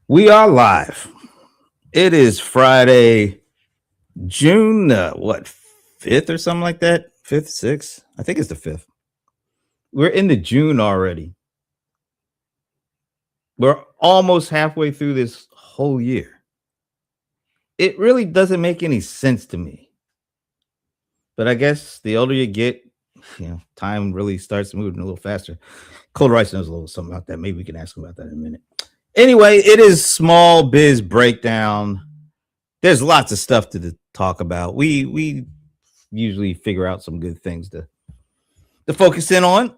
We are live. It is Friday, June what 5th or something like that. 5th, 6th. I think it's the 5th. We're into June already. We're almost halfway through this whole year. It really doesn't make any sense to me. But I guess the older you get, time really starts moving a little faster. Cold Rice knows a little something about that. Maybe we can ask him about that in a minute. Anyway, it is Small Biz Breakdown. There's lots of stuff to talk about. We usually figure out some good things to focus in on.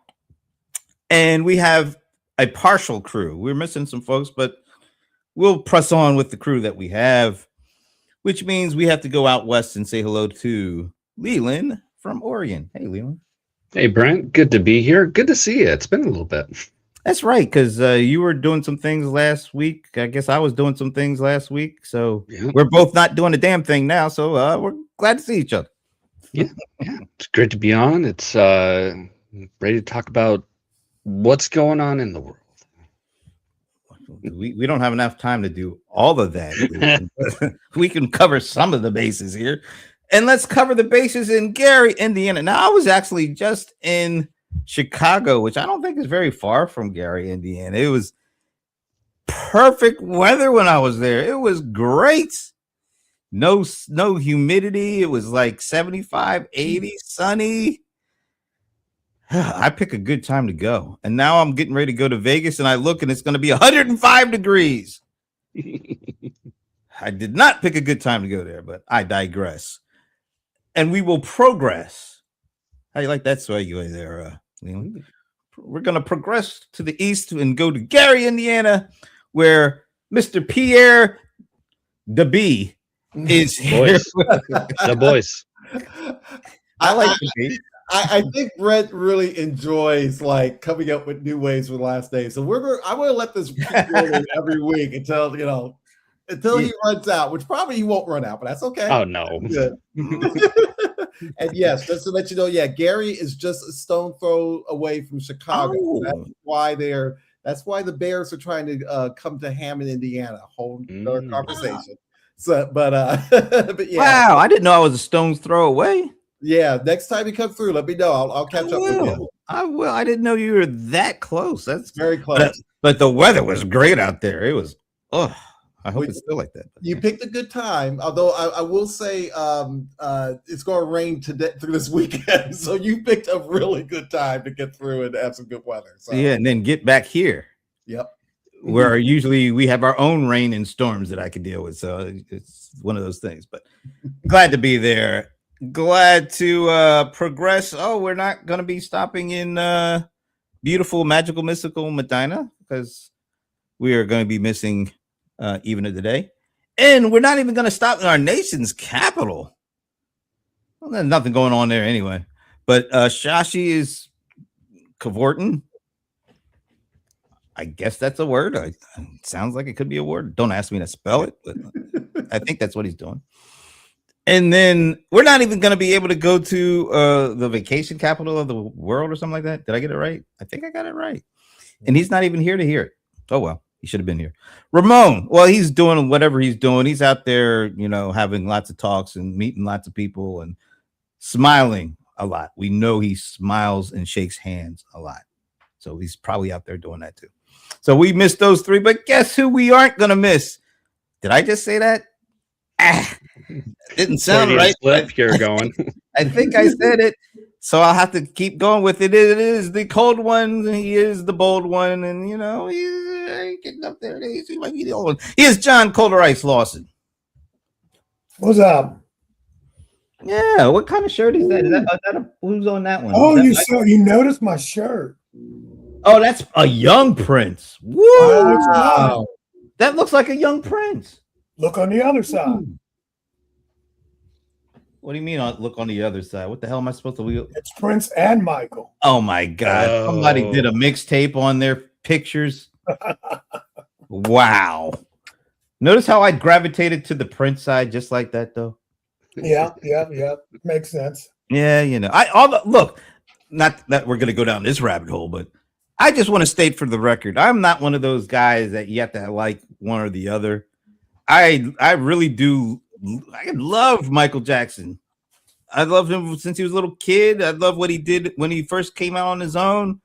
And we have a partial crew. We're missing some folks, but we'll press on with the crew that we have, which means we have to go out west and say hello to Leland from Oregon. Hey, Leland. Hey, Brent. Good to be here. Good to see you. It's been a little bit. That's right, because you were doing some things last week. I guess I was doing some things last week. So we're both not doing a damn thing now. So we're glad to see each other. Yeah. It's great to be on. It's ready to talk about what's going on in the world. We don't have enough time to do all of that. We can cover some of the bases here. And let's cover the bases in Gary, Indiana. Now, I was actually just in Chicago, which I don't think is very far from Gary, Indiana. It was perfect weather when I was there. It was great. No humidity. It was like 75, 80, sunny. I pick a good time to go. And now I'm getting ready to go to Vegas, and I look and it's going to be 105 degrees. I did not pick a good time to go there, but I digress. And we will progress. How you like that segue there, Leland? We're going to progress to the east and go to Gary, Indiana, where Mr. Pierre DeB is here. The boys. I like DeB. I think Brent really enjoys like coming up with new ways with last names. So I'm going to let this keep going every week until he runs out, which probably he won't run out, but that's okay. Oh no. And yes, just to let you know, Gary is just a stone throw away from Chicago. Oh. That's why the Bears are trying to come to Hammond, Indiana. Whole conversation. So, but yeah. Wow, I didn't know I was a stone's throw away. Yeah, next time you come through, let me know. I'll catch up with you. I will. I didn't know you were that close. That's very close. But the weather was great out there. It was. Oh, I hope it's still like that. You picked a good time, although I will say it's going to rain today through this weekend. So you picked a really good time to get through and have some good weather. So. Yeah, and then get back here. Yep. Where usually we have our own rain and storms that I can deal with. So it's one of those things. But glad to be there. Glad to progress. Oh, we're not going to be stopping in beautiful, magical, mystical Medina because we are going to be missing even of the day. And we're not even going to stop in our nation's capital. Well, there's nothing going on there anyway. But Shashi is cavorting. I guess that's a word. It sounds like it could be a word. Don't ask me to spell it, but I think that's what he's doing. And then we're not even going to be able to go to the vacation capital of the world or something like that. Did I get it right? I think I got it right. And he's not even here to hear it. Oh, well, he should have been here. Ramon, well, he's doing whatever he's doing. He's out there, having lots of talks and meeting lots of people and smiling a lot. We know he smiles and shakes hands a lot. So he's probably out there doing that too. So we missed those three, but guess who we aren't going to miss? Did I just say that? Didn't sound right. You're going. I think I said it, so I'll have to keep going with it. It is the cold one. He is the bold one, and he's getting up there. He might be the old one. He is John Cold Rice Lawson. What's up? Yeah, what kind of shirt is that? Is that who's on that one? Oh, you noticed my shirt? Oh, that's a young Prince. Woo! Wow. That looks like a young Prince. Look on the other side. What do you mean? Look on the other side. What the hell am I supposed to do? It's Prince and Michael. Oh my God! Somebody did a mixtape on their pictures. Wow! Notice how I gravitated to the Prince side just like that, though. Yeah. Makes sense. Yeah, look. Not that we're gonna go down this rabbit hole, but I just want to state for the record, I'm not one of those guys that you have to like one or the other. I really do. I love Michael Jackson. I loved him since he was a little kid. I love what he did when he first came out on his own.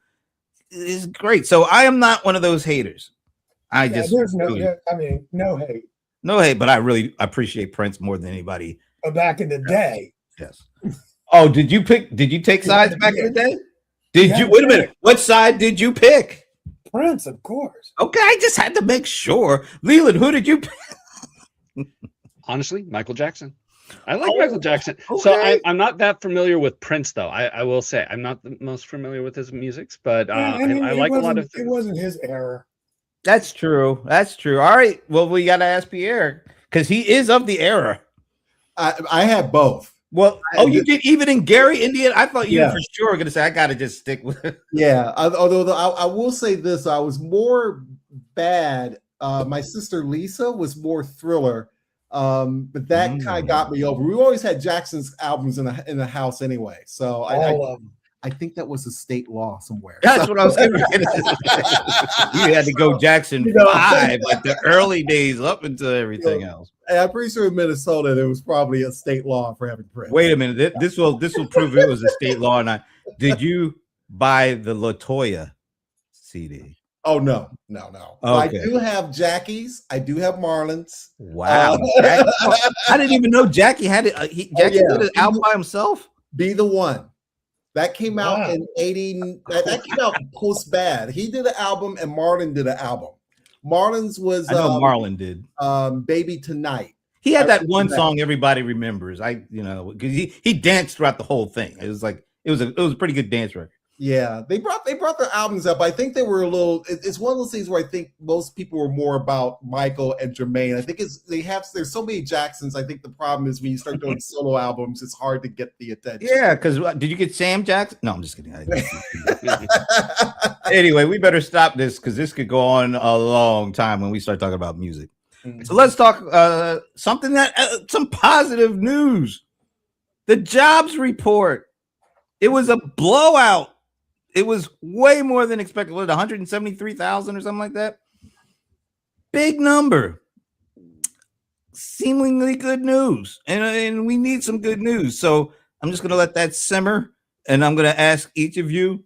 It's great. So I am not one of those haters. I Yeah, just there's no, really, I mean, no hate. no hate, but I really appreciate Prince more than anybody. But back in the day, Yes. Oh, did you take sides back in the day? Did Yeah, you wait a minute? What side did you pick? Prince, of course. Okay, I just had to make sure. Leland, who did you pick? Honestly, Michael Jackson. I like Oh, Michael Jackson. So okay. I'm not that familiar with Prince, though. I will say I'm not the most familiar with his music, but Yeah, I it like a lot wasn't- of It things. wasn't his era. That's true. That's true. All right. Well, we got to ask Pierre because he is of the era. I had both. Well, oh, you did even in Gary, Indiana? I thought you Yeah. for sure were going to say, I got to just stick with it. Yeah, although I will say this, I was more bad. My sister Lisa was more Thriller, but that kind of got me over. We always had Jackson's albums in the house anyway, so All of them. I think that was a state law somewhere. That's what I was going to say. You had to go Jackson 5, like the early days up until everything else. And I'm pretty sure in Minnesota there was probably a state law for having Prince. Wait a minute. This will prove it was a state law or not. Did you buy the LaToya CD? Oh no. So I Okay. do have Jackie's. I do have Marlon's. Wow. Jackie, I didn't even know Jackie had it. Jackie yeah. did it out by himself. Be the One. That came out Wow. in 80. That came out post Bad. He did an album and Marlon did an album. Marlon's was I know Marlon did. Baby Tonight. He had I that one remember that. song everybody remembers. Because he danced throughout the whole thing. It was like it was a pretty good dance record. Yeah, they brought their albums up. I think they were a little. It's one of those things where I think most people were more about Michael and Jermaine. I think there's so many Jacksons. I think the problem is when you start doing solo albums, it's hard to get the attention. Yeah, because did you get Sam Jackson? No, I'm just kidding. Anyway, we better stop this because this could go on a long time when we start talking about music. So let's talk some positive news. The jobs report. It was a blowout. It was way more than expected. What, 173,000 or something like that? Big number. Seemingly good news. And we need some good news. So I'm just going to let that simmer. And I'm going to ask each of you,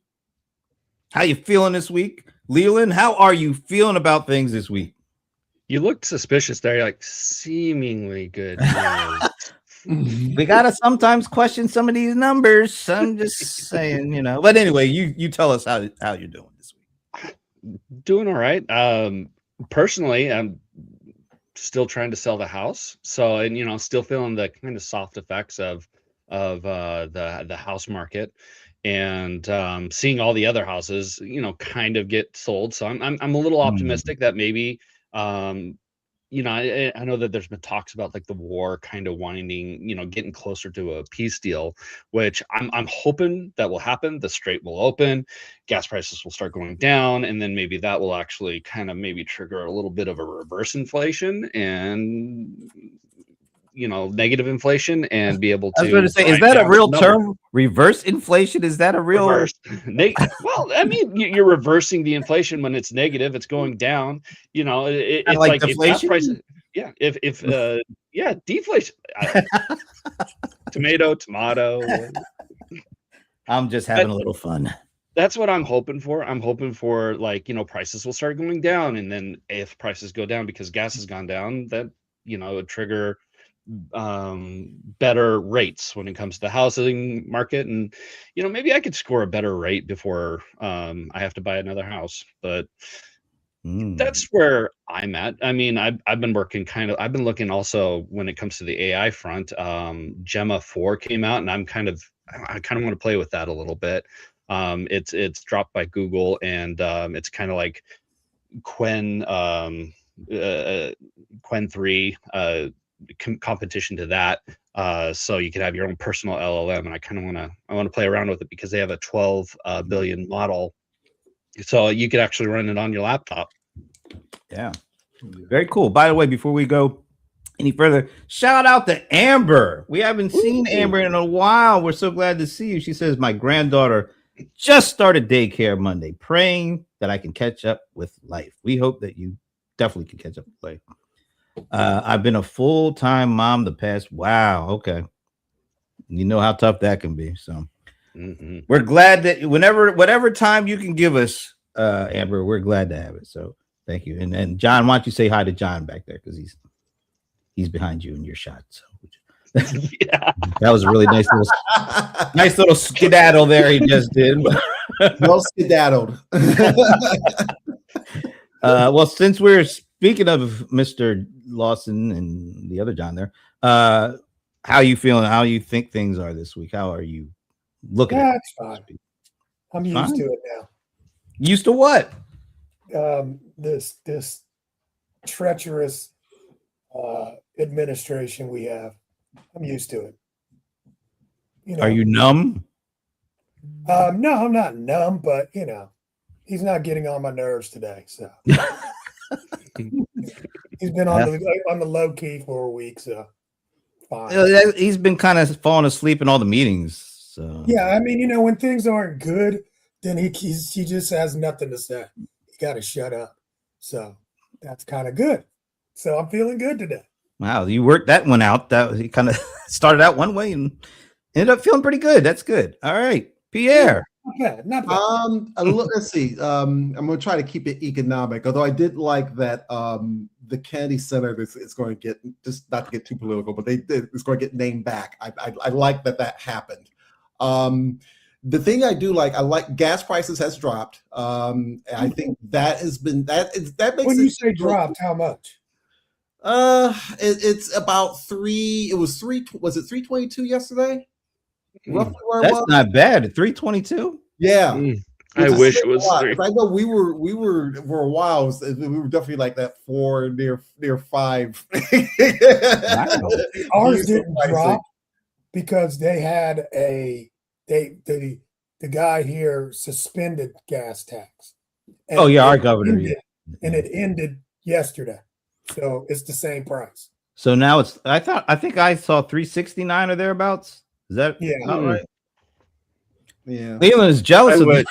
how you feeling this week? Leland, how are you feeling about things this week? You looked suspicious there. You're like, seemingly good news. We got to sometimes question some of these numbers. I'm just saying, But anyway, you tell us how you're doing this week. Doing all right. Personally, I'm still trying to sell the house. So, and still feeling the kind of soft effects of the house market, and seeing all the other houses, kind of get sold. So I'm a little optimistic that maybe I know that there's been talks about like the war kind of winding, getting closer to a peace deal, which I'm hoping that will happen. The strait will open, gas prices will start going down, and then maybe that will actually kind of maybe trigger a little bit of a reverse inflation and negative inflation, and be able to. I was going to say, is grind that a down real the number. term? Reverse inflation? Is that a real? Reverse. Well, I mean, you're reversing the inflation when it's negative. It's going down. It's like like if gas deflation? prices. Yeah. If deflation. Tomato. I'm just having a little fun. That's what I'm hoping for. I'm hoping for prices will start going down, and then if prices go down because gas has gone down, that would trigger better rates when it comes to the housing market, and maybe I could score a better rate before I have to buy another house. But that's where I'm at. I mean, I've been working I've been looking also when it comes to the AI front. Gemma 4 came out, and I kind of want to play with that a little bit. It's dropped by Google, and it's kind of like Qwen 3 competition to that, so you can have your own personal LLM, and I kind of want to play around with it because they have a 12 billion model, so you could actually run it on your laptop. Yeah, very cool. By the way, before we go any further, shout out to Amber. We haven't seen Amber in a while. We're so glad to see you. She says, my granddaughter just started daycare Monday, praying that I can catch up with life. We hope that you definitely can catch up and play. I've been a full-time mom the past. Wow. Okay. You know how tough that can be. So we're glad that whatever time you can give us, Amber, we're glad to have it. So thank you. And John, why don't you say hi to John back there? Because he's behind you in your shot. So Yeah. that was a really nice little skedaddle there he just did. Well skedaddled. Well, since we're speaking of Mr. Lawson and the other John there, how you feeling? How you think things are this week? How are you looking at it? It's fine. I'm used to it now. Used to what? This treacherous administration we have. I'm used to it. You know, Are you numb? no, I'm not numb, but he's not getting on my nerves today. So he's been on the low key for a week, so fine. He's been kind of falling asleep in all the meetings. So Yeah, I mean, when things aren't good, then he just has nothing to say. You got to shut up. So that's kind of good. So I'm feeling good today. wow, you worked that one out. That he kind of started out one way and ended up feeling pretty good. That's good. All right, Pierre. Not bad. Let's see. I'm going to try to keep it economic. Although I did like that the Kennedy Center is going to get, just not to get too political, but it's going to get named back. I like that happened. The thing I do like, I like gas prices has dropped. I think that has been that makes When you say dropped, how much? It's about 3. It was 3. Was it 322 yesterday? Roughly where it That's was? not bad. 322. Yeah. I wish it was 3. I know we were for a while. We were definitely like that 4 near 5. Wow. Ours didn't drop because they had the guy here suspended gas tax. And Oh yeah, our it governor. ended- and it ended yesterday, so it's the same price. So now it's. I think I saw 369 or thereabouts. Is that about right? Yeah. Leland is jealous of me.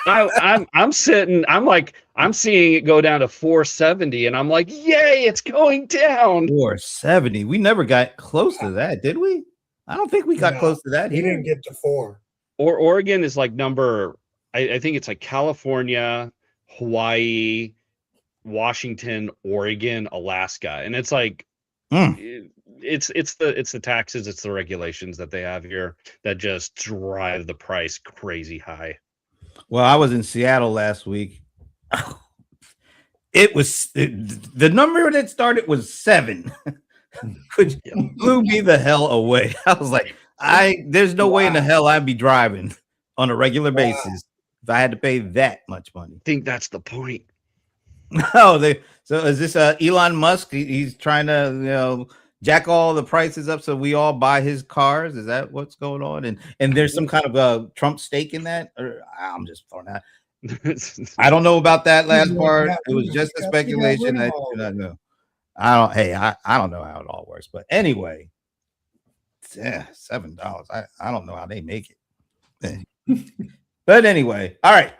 I'm sitting. I'm seeing it go down to 470, and I'm like, yay! It's going down. 470. We never got close to that, did we? I don't think we got No, close to that. He Here. didn't get to 4. Or Oregon is like number. I think it's like California, Hawaii, Washington, Oregon, Alaska, and it's like it's the taxes, it's the regulations that they have here that just drive the price crazy high. Well, I was in Seattle last week. The number that started was 7, which blew me the hell away. I was like, there's no way in the hell I'd be driving on a regular basis if I had to pay that much money. I think that's the point. No, so is this Elon Musk? He's trying to jack all the prices up so we all buy his cars. Is that what's going on? And there's some kind of Trump stake in that? Or I'm just throwing that. I don't know about that last part. It was just a speculation. I do not know. I don't know how it all works. But anyway, yeah, $7. I don't know how they make it. But anyway, all right.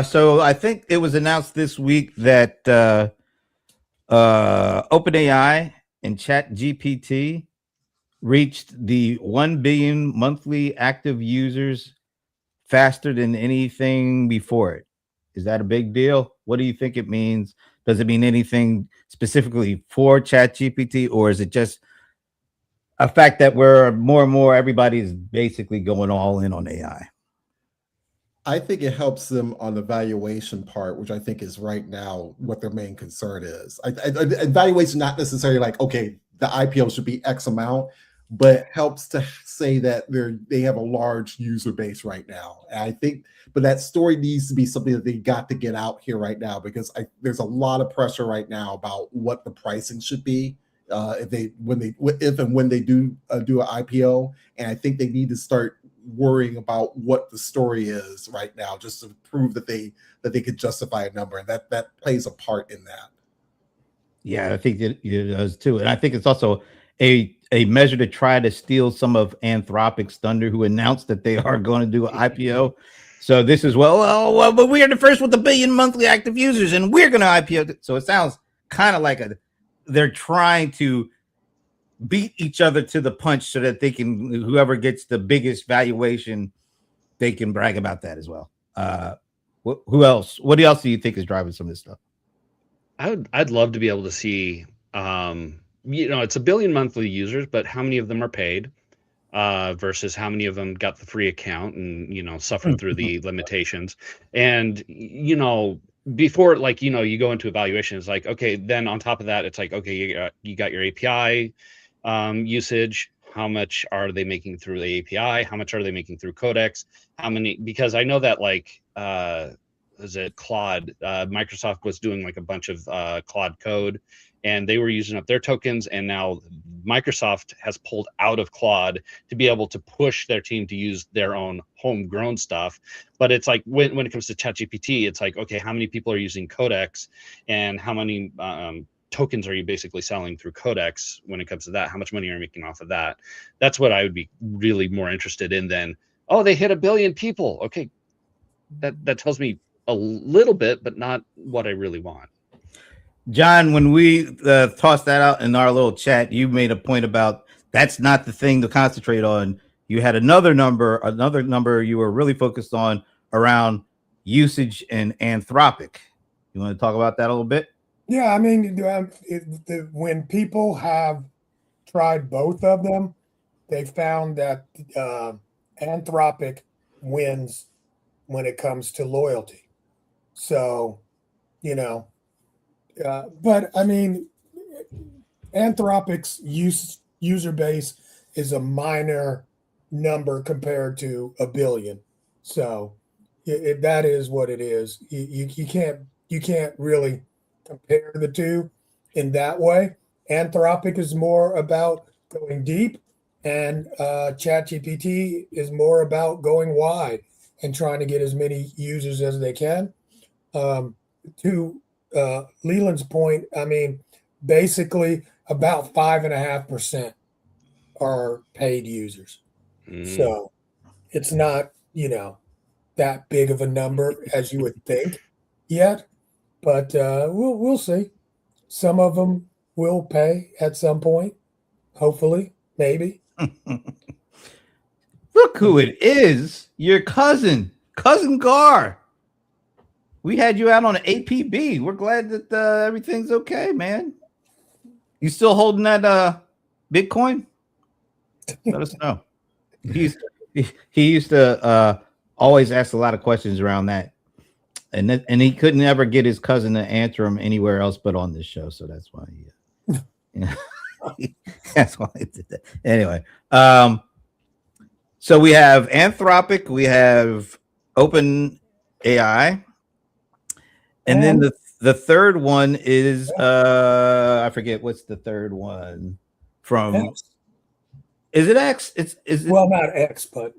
So I think it was announced this week that OpenAI and ChatGPT reached the 1 billion monthly active users faster than anything before it. Is that a big deal? What do you think it means? Does it mean anything specifically for ChatGPT, or is it just a fact that we're more and more, everybody's basically going all in on AI? I think it helps them on the valuation part, which I think is right now what their main concern is. Valuation, not necessarily like, okay, the IPO should be X amount, but helps to say that they have a large user base right now. And I think, but that story needs to be something that they got to get out here right now, because there's a lot of pressure right now about what the pricing should be if and when they do an IPO. And I think they need to start worrying about what the story is right now, just to prove that they could justify a number, and that plays a part in that. Yeah, I think it does too, and I think it's also a measure to try to steal some of Anthropic's thunder, who announced that they are going to do an IPO. So this is but we are the first with 1 billion monthly active users, and we're going to IPO. So it sounds kind of like they're trying to beat each other to the punch so that they can, whoever gets the biggest valuation, they can brag about that as well. Who else? What else do you think is driving some of this stuff? I'd love to be able to see, it's 1 billion monthly users, but how many of them are paid versus how many of them got the free account and, suffered through the limitations. And, before, you go into evaluation, it's like, okay, then on top of that, it's like, okay, you got your API usage. How much are they making through the API? How much are they making through Codex? How many? Because I know that is it Claude? Microsoft was doing like a bunch of Claude code, and they were using up their tokens. And now Microsoft has pulled out of Claude to be able to push their team to use their own homegrown stuff. But it's like when it comes to ChatGPT, it's like, okay, how many people are using Codex, and how many tokens are you basically selling through Codex when it comes to that? How much money are you making off of that? That's what I would be really more interested in than, oh, they hit 1 billion people. Okay, that tells me a little bit, but not what I really want. John, when we tossed that out in our little chat, you made a point about that's not the thing to concentrate on. You had another number you were really focused on around usage and Anthropic. You want to talk about that a little bit? Yeah, I mean, when people have tried both of them, they found that Anthropic wins when it comes to loyalty. So, but I mean, Anthropic's user base is a minor number compared to 1 billion. So that is what it is. You can't really compare the two in that way. Anthropic is more about going deep, and ChatGPT is more about going wide and trying to get as many users as they can. To Leland's point, I mean, basically about 5.5% are paid users. So it's not, that big of a number as you would think yet. But we'll see. Some of them will pay at some point, hopefully, maybe. Look who it is! Your cousin Gar. We had you out on an APB. We're glad that everything's okay, man. You still holding that Bitcoin? Let us know. He used to always ask a lot of questions around that. And he couldn't ever get his cousin to answer him anywhere else but on this show, so that's why that's why he did that. Anyway, so we have Anthropic, we have Open AI, and then the third one is I forget what's the third one from. X. Is it X? Is it, well, not X, but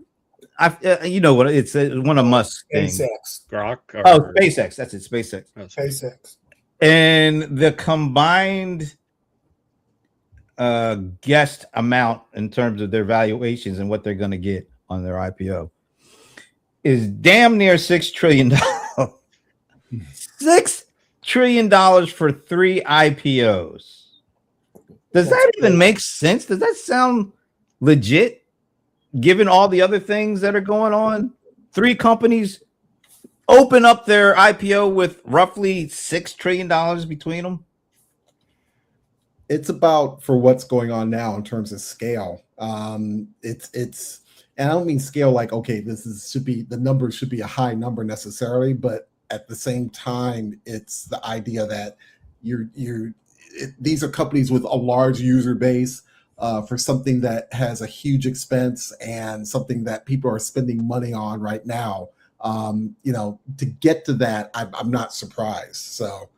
you know what it's one of Musk's things. SpaceX. Grok. SpaceX. That's it. SpaceX. SpaceX. And the combined guessed amount in terms of their valuations and what they're going to get on their IPO is damn near $6 trillion. $6 trillion for 3 IPOs. Does that even make sense? Does that sound legit? Given all the other things that are going on, 3 companies open up their IPO with roughly $6 trillion between them. It's about for what's going on now in terms of scale. It's and I don't mean scale like, okay, the number should be a high number necessarily, but at the same time, it's the idea that these are companies with a large user base. For something that has a huge expense and something that people are spending money on right now, to get to that, I'm not surprised. So,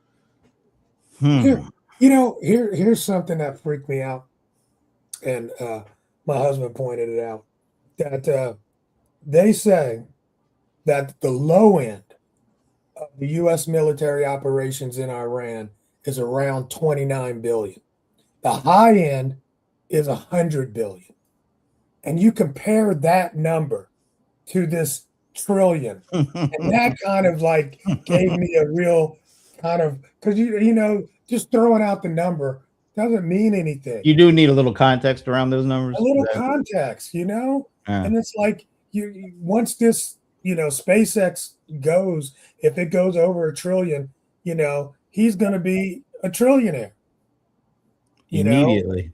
here's something that freaked me out, and my husband pointed it out, that they say that the low end of the U.S. military operations in Iran is around 29 billion. The high end is 100 billion. And you compare that number to this trillion. And that kind of like gave me a real kind of, because just throwing out the number doesn't mean anything. You do need a little context around those numbers. A little context, you know? Yeah. And it's like once this, SpaceX goes, if it goes over $1 trillion, he's going to be a trillionaire. Immediately.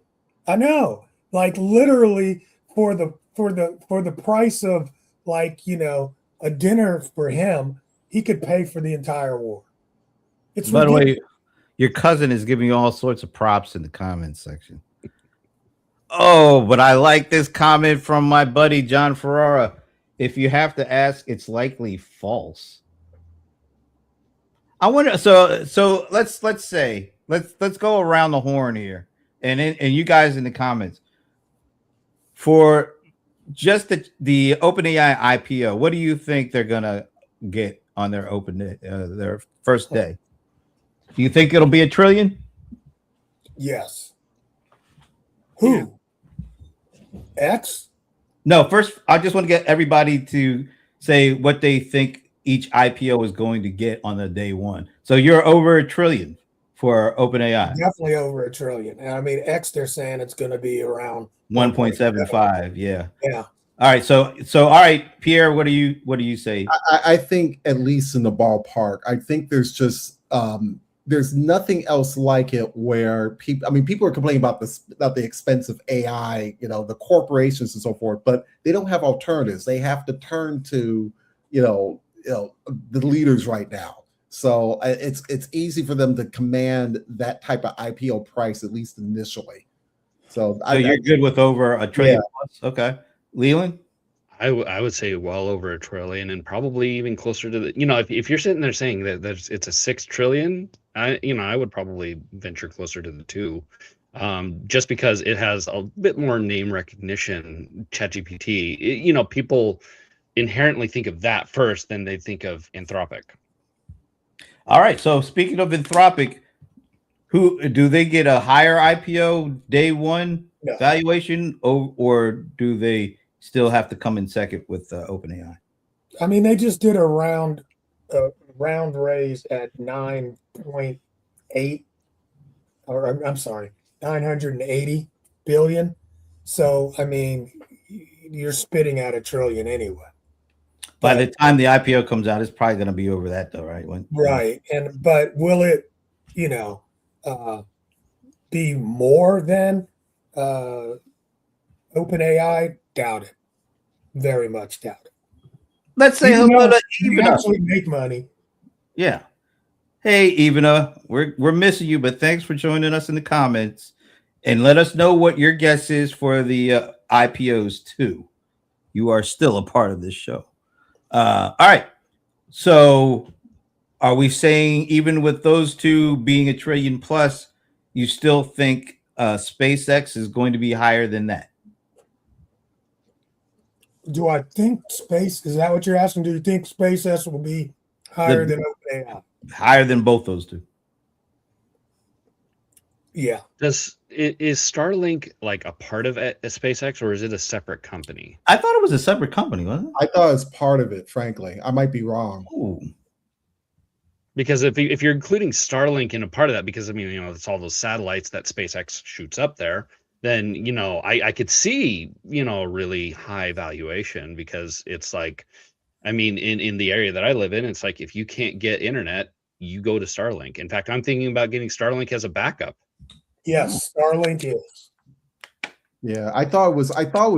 I know, like literally for the price of like, a dinner for him, he could pay for the entire war. It's By the ridiculous. way, your cousin is giving you all sorts of props in the comments section. Oh, but I like this comment from my buddy John Ferrara. If you have to ask, it's likely false. I wonder. So let's say let's go around the horn here, and you guys in the comments for just the OpenAI IPO. What do you think they're gonna get on their their first day? Do you think it'll be $1 trillion? Yes. Who? X? No, first, I just want to get everybody to say what they think each IPO is going to get on the day one. So you're over $1 trillion for OpenAI. Definitely over $1 trillion. And I mean, X, they're saying it's going to be around 1.75. Yeah. Yeah. All right. So all right, Pierre, what do you say? I think at least in the ballpark. I think there's just there's nothing else like it where people are complaining about the expense of AI, the corporations and so forth, but they don't have alternatives. They have to turn to, the leaders right now. So it's easy for them to command that type of IPO price, at least initially. So you're good with over $1 trillion plus? Okay. Leland? I would say well over $1 trillion, and probably even closer to the, if you're sitting there saying that it's a 6 trillion, I would probably venture closer to the 2, just because it has a bit more name recognition. ChatGPT, people inherently think of that first, then they think of Anthropic. All right. So speaking of Anthropic, who do they get a higher IPO day one valuation, or do they still have to come in second with OpenAI? I mean, they just did a round raise at 9.8, or I'm sorry, 980 billion. So I mean, you're spitting out $1 trillion anyway. By the time the IPO comes out, it's probably going to be over that, though, right? Right. But will it, be more than OpenAI? Doubt it. Very much doubt it. Let's say hello to you actually make money. Yeah. Hey, Ivana, we're missing you, but thanks for joining us in the comments, and let us know what your guess is for the IPOs too. You are still a part of this show. All right. So, are we saying even with those two being $1 trillion plus, you still think SpaceX is going to be higher than that? Do I think space? Is that what you're asking? Do you think SpaceX will be higher than OpenAI? Higher than both those two. Yeah. Is Starlink like a part of SpaceX, or is it a separate company? I thought it was a separate company, wasn't it? I thought it was part of it, frankly. I might be wrong. Ooh. Because if you're including Starlink in a part of that, because it's all those satellites that SpaceX shoots up there, then I could see a really high valuation, because it's like, in the area that I live in, it's like if you can't get internet, you go to Starlink. In fact, I'm thinking about getting Starlink as a backup. Yes, Starlink is. Yeah, I thought it was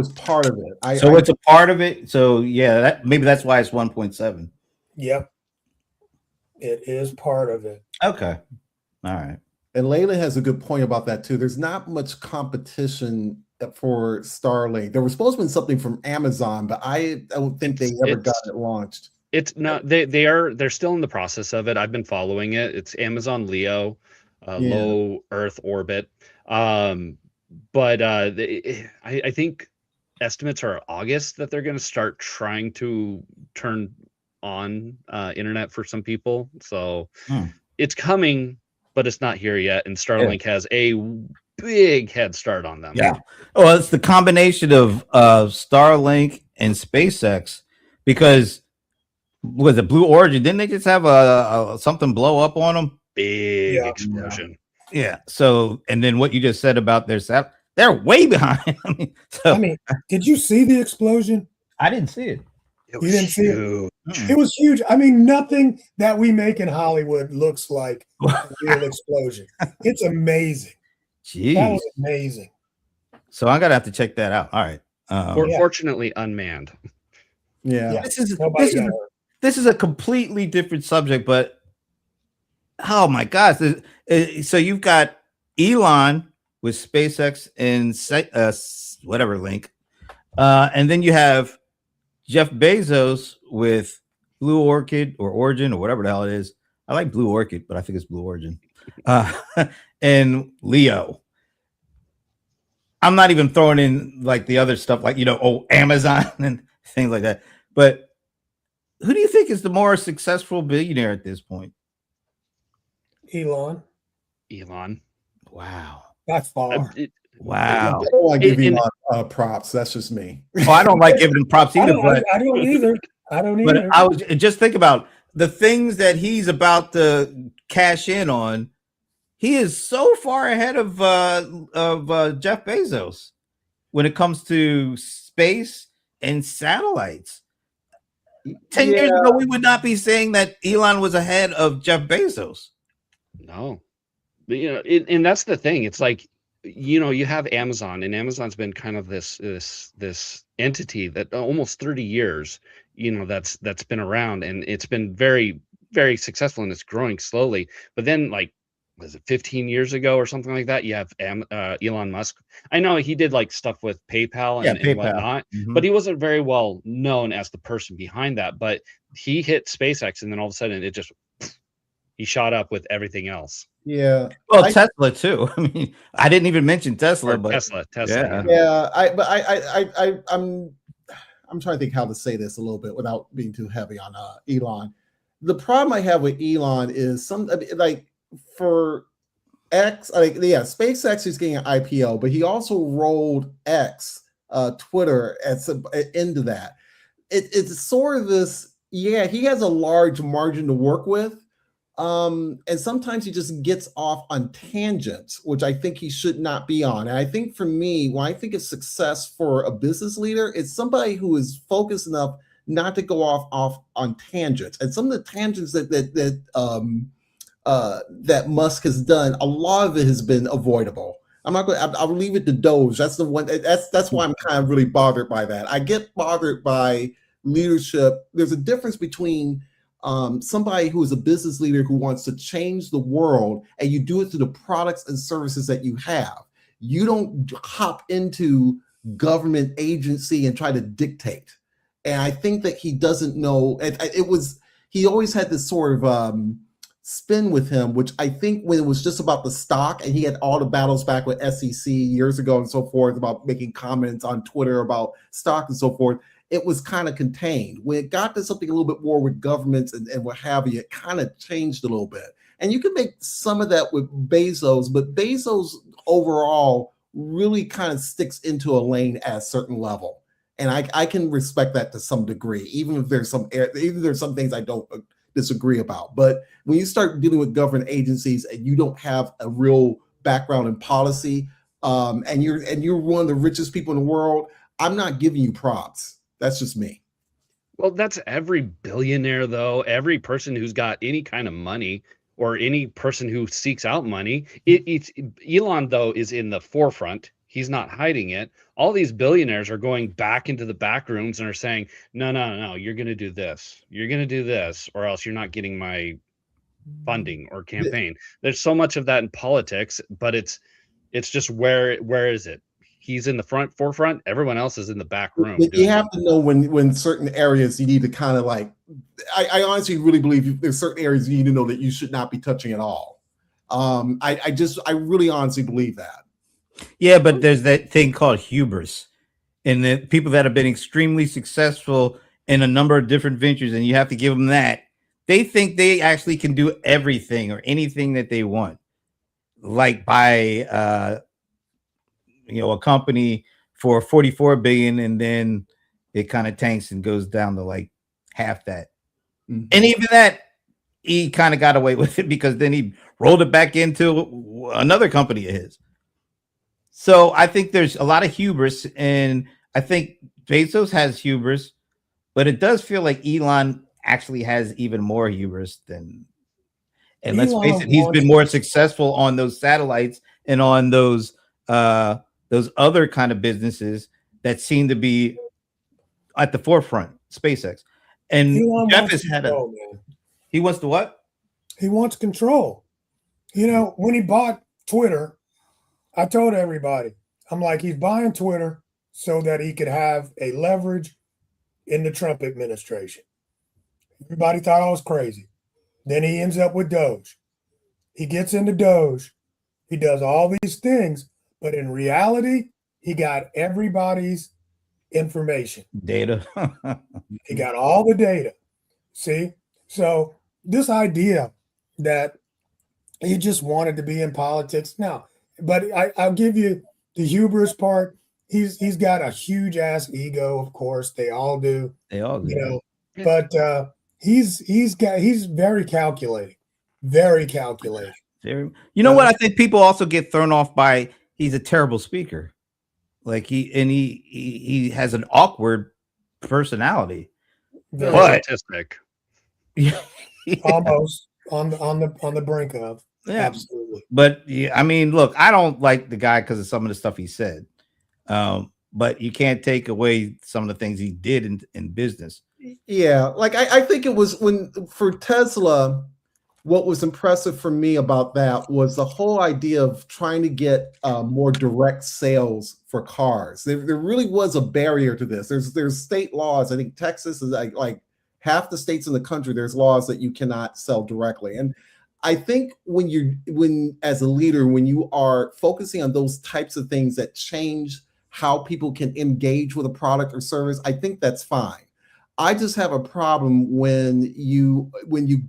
part of it. It's a part of it. So yeah, maybe that's why it's 1.7. Yep. It is part of it. Okay. All right. And Layla has a good point about that too. There's not much competition for Starlink. There was supposed to be something from Amazon, but I don't think they ever got it launched. It's not. They're still in the process of it. I've been following it. It's Amazon Leo, low Earth orbit. But I think estimates are August that they're going to start trying to turn on internet for some people. So it's coming, but it's not here yet. And Starlink has a big head start on them. Yeah. Well, it's the combination of Starlink and SpaceX, because with the Blue Origin, didn't they just have something blow up on them? Big explosion. Yeah. So, and then what you just said about their sat, they're way behind. I mean, did you see the explosion? I didn't see it. It You didn't see it? huge. It was huge. I mean, nothing that we make in Hollywood looks like a real explosion. It's amazing. Jeez. That was amazing. So I gotta have to check that out. All right. Fortunately, unmanned. Yeah. This is a completely different subject, but oh my gosh! So you've got Elon with SpaceX and whatever link, and then you have Jeff Bezos with Blue Orchid or Origin or whatever the hell it is. I like Blue Orchid, but I think it's Blue Origin. And Leo. I'm not even throwing in like the other stuff, like Amazon and things like that. But who do you think is the more successful billionaire at this point? Elon. Wow. By far. Wow. I don't want to give Elon props. That's just me. Oh, I don't like giving him props either. I don't either. But I was just think about the things that he's about to cash in on. He is so far ahead of Jeff Bezos when it comes to space and satellites. 10 years ago, we would not be saying that Elon was ahead of Jeff Bezos. No, but, and that's the thing. It's like, you have Amazon, and Amazon's been kind of this entity that almost 30 years, that's been around, and it's been very, very successful, and it's growing slowly. But then, like, was it 15 years ago or something like that? You have Elon Musk. I know he did like stuff with PayPal and whatnot, but he wasn't very well known as the person behind that. But he hit SpaceX, and then all of a sudden he shot up with everything else. Yeah. Well, Tesla too. I mean, I didn't even mention Tesla, but Tesla. Yeah. I'm trying to think how to say this a little bit without being too heavy on Elon. The problem I have with Elon is for X, SpaceX is getting an IPO, but he also rolled X, Twitter, into that. It's sort of this, he has a large margin to work with. And sometimes he just gets off on tangents, which I think he should not be on. And I think for me, when I think of success for a business leader, it's somebody who is focused enough not to go off on tangents. And some of the tangents that Musk has done, a lot of it has been avoidable. I'll leave it to Doge. That's the one. That's why I'm kind of really bothered by that. I get bothered by leadership. There's a difference between somebody who is a business leader who wants to change the world, and you do it through the products and services that you have. You don't hop into government agency and try to dictate. And I think that he doesn't know. He always had this sort of spin with him, which I think when it was just about the stock, and he had all the battles back with SEC years ago and so forth about making comments on Twitter about stock and so forth, it was kind of contained. When it got to something a little bit more with governments and what have you, it kind of changed a little bit. And you can make some of that with Bezos, but Bezos overall really kind of sticks into a lane at a certain level. And I can respect that to some degree, even if there's some things I don't disagree about. But when you start dealing with government agencies and you don't have a real background in policy, and you're one of the richest people in the world, I'm not giving you props. That's just me. Well, that's every billionaire, though. Every person who's got any kind of money, or any person who seeks out money. It's Elon, though, is in the forefront. He's not hiding it. All these billionaires are going back into the back rooms and are saying, no, you're going to do this. You're going to do this, or else you're not getting my funding or campaign. There's so much of that in politics, but it's just where is it? He's in the forefront. Everyone else is in the back room. You have to know when certain areas you need to kind of like, I honestly really believe there's certain areas you need to know that you should not be touching at all. I really honestly believe that. Yeah, but there's that thing called hubris, and the people that have been extremely successful in a number of different ventures, and you have to give them that. They think they actually can do everything or anything that they want, like buy a company for 44 billion, and then it kind of tanks and goes down to like half that. Mm-hmm. And even that, he kind of got away with it because then he rolled it back into another company of his. So I think there's a lot of hubris, and I think Bezos has hubris, but it does feel like Elon actually has even more hubris than. And let's face it, he's been more successful on those satellites and on those other kind of businesses that seem to be at the forefront, SpaceX. And Jeff has had he wants to what? He wants control. You know, when he bought Twitter, I told everybody, I'm like, he's buying Twitter so that he could have a leverage in the Trump administration. Everybody thought I was crazy. Then he ends up with Doge. He gets into Doge. He does all these things, but in reality, he got everybody's information. Data. He got all the data. See? So this idea that he just wanted to be in politics. Now, but I'll give you the hubris part. He's got a huge ass ego, of course. They all do. They all do. You know, but he's very calculating. Very calculating. You know what? I think people also get thrown off by he's a terrible speaker. Like he has an awkward personality. But autistic. Yeah. Almost on the brink of. Yeah. Absolutely. But yeah, I mean, look, I don't like the guy because of some of the stuff he said. But you can't take away some of the things he did in business. Yeah, like I think it was for Tesla, what was impressive for me about that was the whole idea of trying to get more direct sales for cars. There really was a barrier to this. There's state laws. I think Texas is like half the states in the country. There's laws that you cannot sell directly. And I think when as a leader, when you are focusing on those types of things that change how people can engage with a product or service, I think that's fine. I just have a problem when you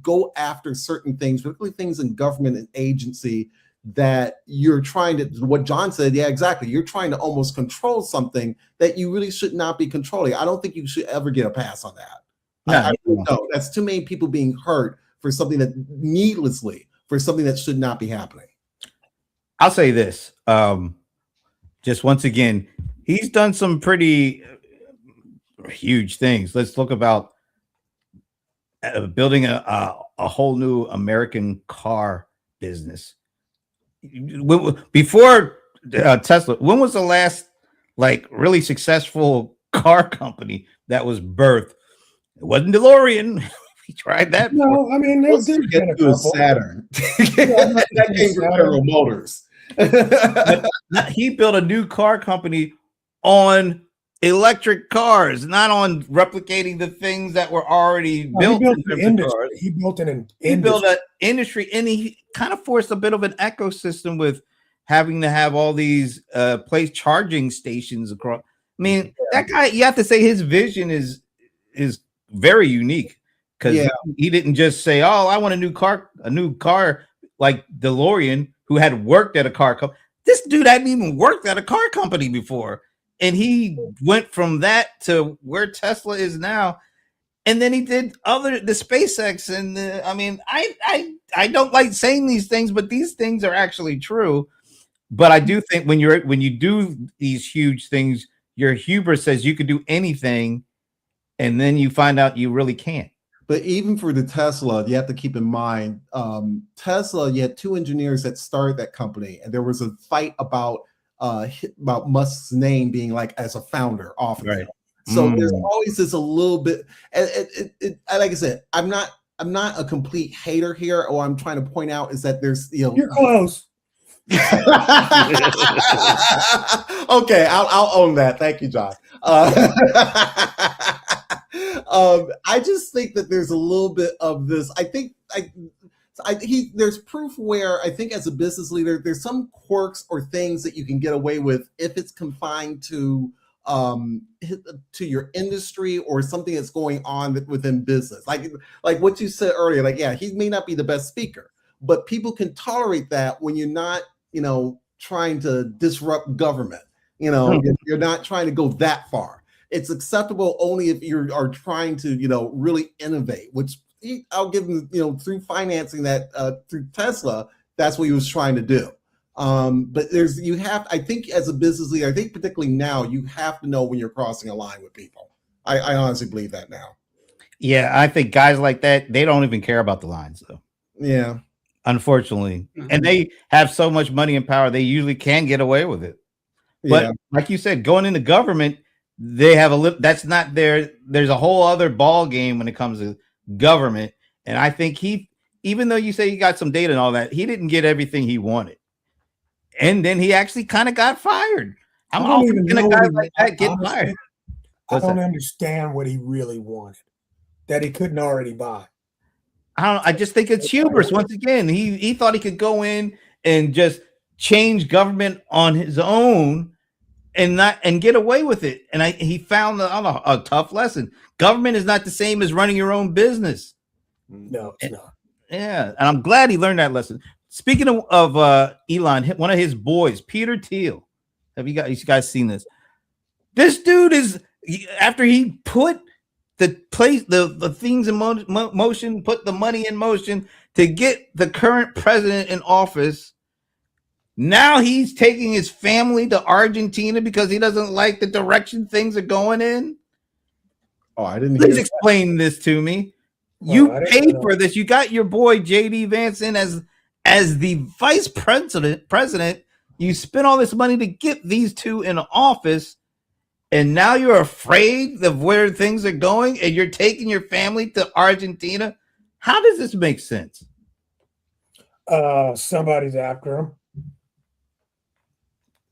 go after certain things, particularly things in government and agency, that you're trying to, what John said, yeah, exactly. You're trying to almost control something that you really should not be controlling. I don't think you should ever get a pass on that. I really don't. That's too many people being hurt for something that needlessly, for something that should not be happening. I'll say this. Just once again, he's done some pretty huge things. Let's look about building a whole new American car business. Before Tesla, when was the last like really successful car company that was birthed? It wasn't DeLorean. We tried that. No, I mean, there's been a couple. Saturn. That came from General Motors. He built a new car company on electric cars, not on replicating the things that were already built. He built an industry, and he kind of forced a bit of an ecosystem with having to have all these place charging stations across. I mean, that guy, you have to say his vision is very unique, because he didn't just say, "Oh, I want a new car like DeLorean," who had worked at a car company. This dude hadn't even worked at a car company before. And he went from that to where Tesla is now. And then he did the SpaceX. And I mean, I don't like saying these things, but these things are actually true. But I do think when you do these huge things, your hubris says you could do anything. And then you find out you really can't. But even for the Tesla, you have to keep in mind, Tesla, you had two engineers that started that company. And there was a fight about Musk's name being like as a founder off of it. So there's always this a little bit, like I said, I'm not a complete hater here. What I'm trying to point out is that there's, you're close. Okay, I'll own that. Thank you, John. I just think that there's a little bit of this. I think there's proof where I think as a business leader, there's some quirks or things that you can get away with if it's confined to your industry or something that's going on within business. Like what you said earlier, like, yeah, he may not be the best speaker, but people can tolerate that when you're not, trying to disrupt government. You're not trying to go that far. It's acceptable only if you are trying to, really innovate, which I'll give him, through financing that through Tesla, that's what he was trying to do. But I think as a business leader, I think particularly now, you have to know when you're crossing a line with people. I honestly believe that now. Yeah, I think guys like that, they don't even care about the lines, though. Yeah. Unfortunately. And they have so much money and power, they usually can get away with it. But like you said, going into government, they have that's not there's a whole other ball game when it comes to government. And I think even though you say he got some data and all that, he didn't get everything he wanted. And then he actually kind of got fired. I'm often a guy like that get fired. I don't understand what he really wanted that he couldn't already buy. I just think it's hubris. Once again, he thought he could go in and just change government on his own and get away with it. And he found a tough lesson. Government is not the same as running your own business. No, it's not. Yeah, and I'm glad he learned that lesson. Speaking of Elon, one of his boys, Peter Thiel. Have you guys seen this? This dude after he put the things in motion, put the money in motion to get the current president in office. Now he's taking his family to Argentina because he doesn't like the direction things are going in. Oh, I didn't. Please explain this to me. You paid for this. You got your boy JD Vance in as the vice president. You spent all this money to get these two in office. And now you're afraid of where things are going and you're taking your family to Argentina. How does this make sense? Somebody's after him.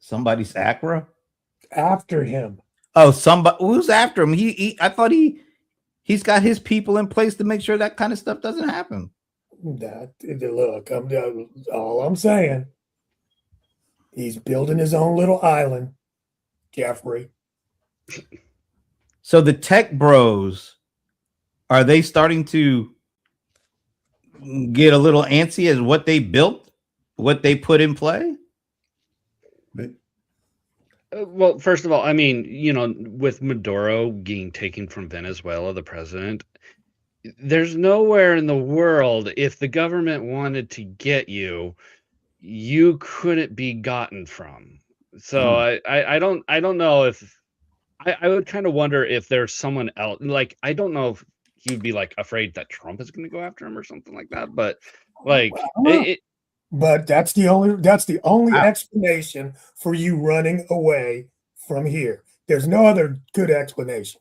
Somebody's after him. Oh, somebody who's after him? I thought he's got his people in place to make sure that kind of stuff doesn't happen. Look, all I'm saying, he's building his own little island, Jeffrey. So the tech bros, are they starting to get a little antsy as what they built, what they put in play? Well, first of all, I mean, with Maduro getting taken from Venezuela, the president, there's nowhere in the world, if the government wanted to get you, you couldn't be gotten from. So I don't know if I would kind of wonder if there's someone else. Like, I don't know if he would be like afraid that Trump is going to go after him or something like that. But like, but that's the only explanation for you running away from here. There's no other good explanation.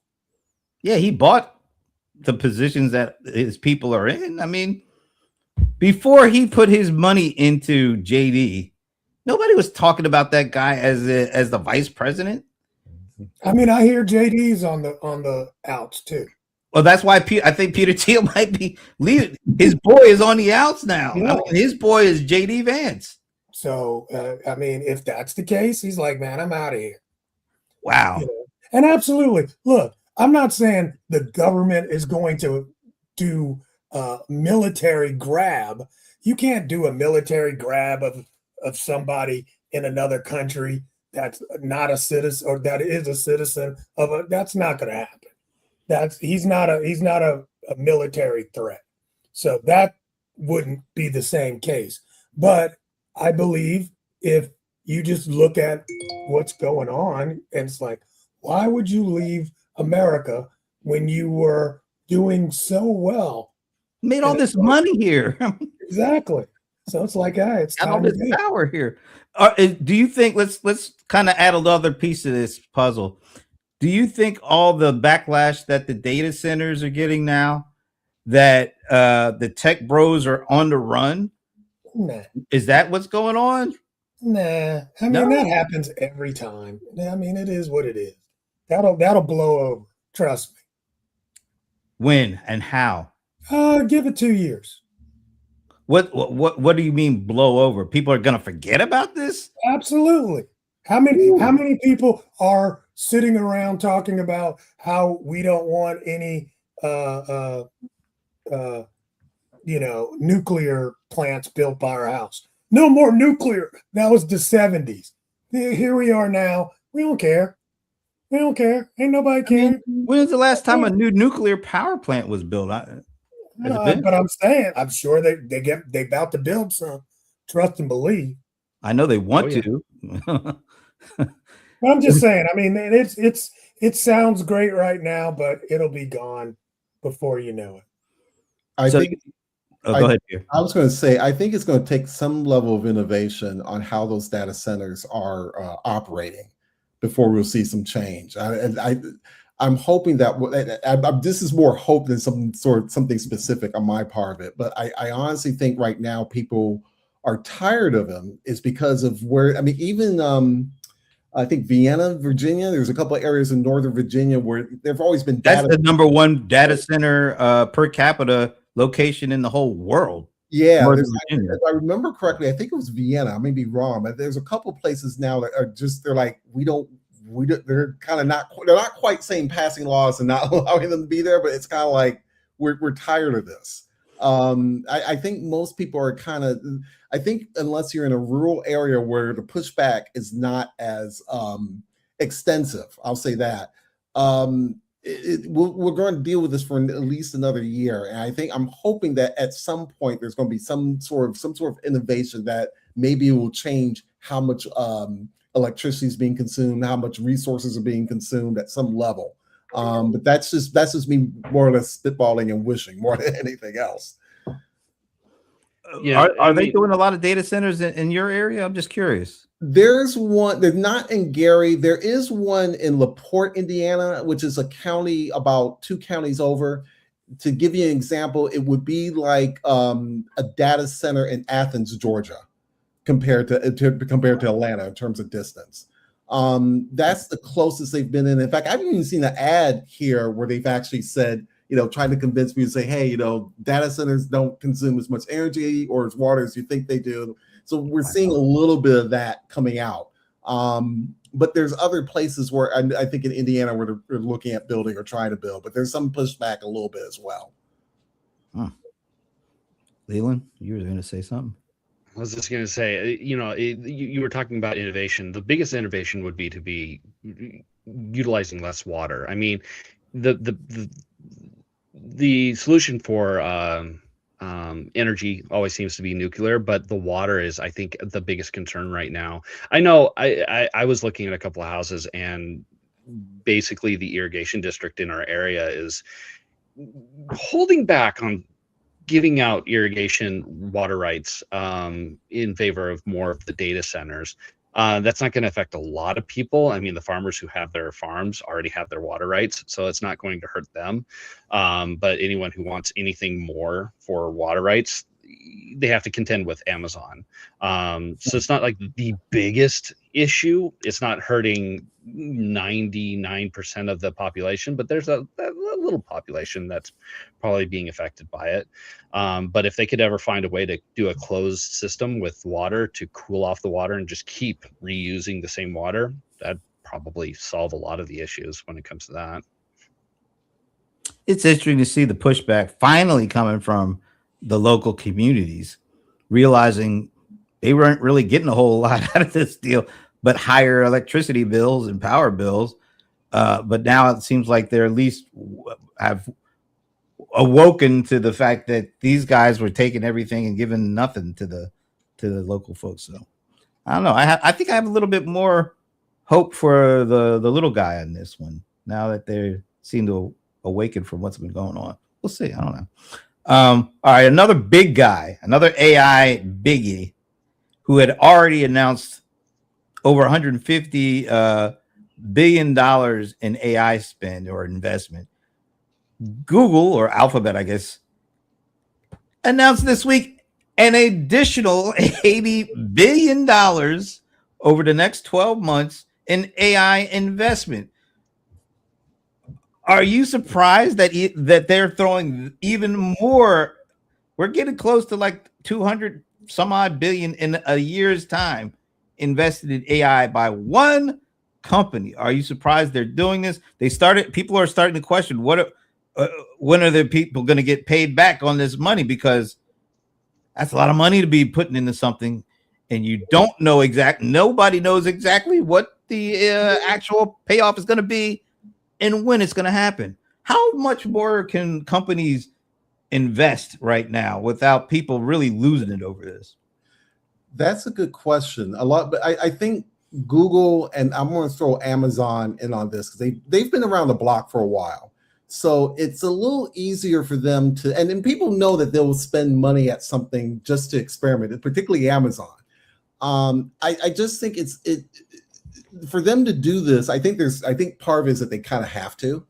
Yeah, he bought the positions that his people are in. I mean, before he put his money into JD, nobody was talking about that guy as the vice president. I mean, I hear JD's on the outs too. Well, that's why I think Peter Thiel might be leaving. His boy is on the outs now. Yeah. I mean, his boy is JD Vance. So, I mean, if that's the case, he's like, man, I'm out of here. Wow. And absolutely, look, I'm not saying the government is going to do a military grab. You can't do a military grab of somebody in another country that's not a citizen or that is a citizen of that's not going to happen. He's not a military threat. So that wouldn't be the same case. But I believe if you just look at what's going on, and it's like, why would you leave America when you were doing so well? Made all this money here. Exactly. So it's like, it's got all this power here. Do you think, let's kind of add another piece to this puzzle. Do you think all the backlash that the data centers are getting now, that the tech bros are on the run? Nah. Is that what's going on? Nah. I mean, that happens every time. I mean, it is what it is. That'll blow over. Trust me. When and how? Give it 2 years. What do you mean blow over? People are gonna forget about this? Absolutely. How many people are sitting around talking about how we don't want any nuclear plants built by our house? No more nuclear. That was the 70s. Here we are now. We don't care. Ain't nobody caring. When was the last time a new nuclear power plant was built? Has it been? But I'm saying, I'm sure they about to build some. Trust and believe. I know they want yeah. to. But I'm just saying. I mean, it sounds great right now, but it'll be gone before you know it. I So- think Oh, go ahead, Pierre. I was going to say, I think it's going to take some level of innovation on how those data centers are operating before we'll see some change. I'm hoping that this is more hope than something specific on my part of it. But I honestly think right now people are tired of them is because of where, I mean, even I think Vienna, Virginia, there's a couple of areas in Northern Virginia where there've always been That's data. the number one data center per capita location in the whole world. Yeah, Northern if I remember correctly, I think it was Vienna. I may be wrong, but there's a couple places now that are just they're like they're kind of they're not quite saying passing laws and not allowing them to be there, but it's kind of like we're tired of this. I think most people are I think unless you're in a rural area where the pushback is not as extensive, I'll say that. We're going to deal with this for at least another year, and I'm hoping that at some point there's going to be some sort of innovation that maybe will change how much electricity is being consumed, how much resources are being consumed at some level. But that's just me more or less spitballing and wishing more than anything else. Yeah, are they doing a lot of data centers in your area? I'm just curious. There's one. They're not in Gary. There is one in LaPorte, Indiana, which is a county about 2 counties over. To give you an example, it would be like a data center in Athens, Georgia, compared to Atlanta in terms of distance. That's the closest they've been in. In fact, I've even seen an ad here where they've actually said, trying to convince me to say, hey, data centers don't consume as much energy or as water as you think they do. So we're seeing a little bit of that coming out. But there's other places where I think in Indiana where they're looking at building or trying to build, but there's some pushback a little bit as well. Leland, you were going to say something? I was just going to say, you were talking about innovation. The biggest innovation would be to be utilizing less water. I mean, the solution for energy always seems to be nuclear, but the water is, I think, the biggest concern right now. I know I was looking at a couple of houses, and basically the irrigation district in our area is holding back on giving out irrigation water rights in favor of more of the data centers. That's not going to affect a lot of people. I mean, the farmers who have their farms already have their water rights, so it's not going to hurt them. But anyone who wants anything more for water rights, they have to contend with Amazon. So it's not like the biggest issue. It's not hurting 99% of the population, but there's a little population that's probably being affected by it. But if they could ever find a way to do a closed system with water to cool off the water and just keep reusing the same water, that'd probably solve a lot of the issues when it comes to that. It's interesting to see the pushback finally coming from the local communities, realizing they weren't really getting a whole lot out of this deal, but higher electricity bills and power bills. But now it seems like they're at least have awoken to the fact that these guys were taking everything and giving nothing to the local folks. So I don't know. I think I have a little bit more hope for the little guy on this one now that they seem to awaken from what's been going on. We'll see. I don't know. All right, another big guy, another AI biggie who had already announced over $150 billion in AI spend or investment. Google, or Alphabet, I guess, announced this week an additional $80 billion over the next 12 months in AI investment. Are you surprised that they're throwing even more? We're getting close to like 200 some odd billion in a year's time invested in AI by one company. Are you surprised they're doing this? People are starting to question when are the people going to get paid back on this money? Because that's a lot of money to be putting into something, and you don't know nobody knows exactly what the actual payoff is going to be and when it's going to happen. How much more can companies invest right now without people really losing it over this? That's a good question. A lot, but I think Google, and I'm going to throw Amazon in on this because they've been around the block for a while. So it's a little easier for them to, and then people know that they'll spend money at something just to experiment, particularly Amazon. I just think it for them to do this. I think part of it is that they kind of have to.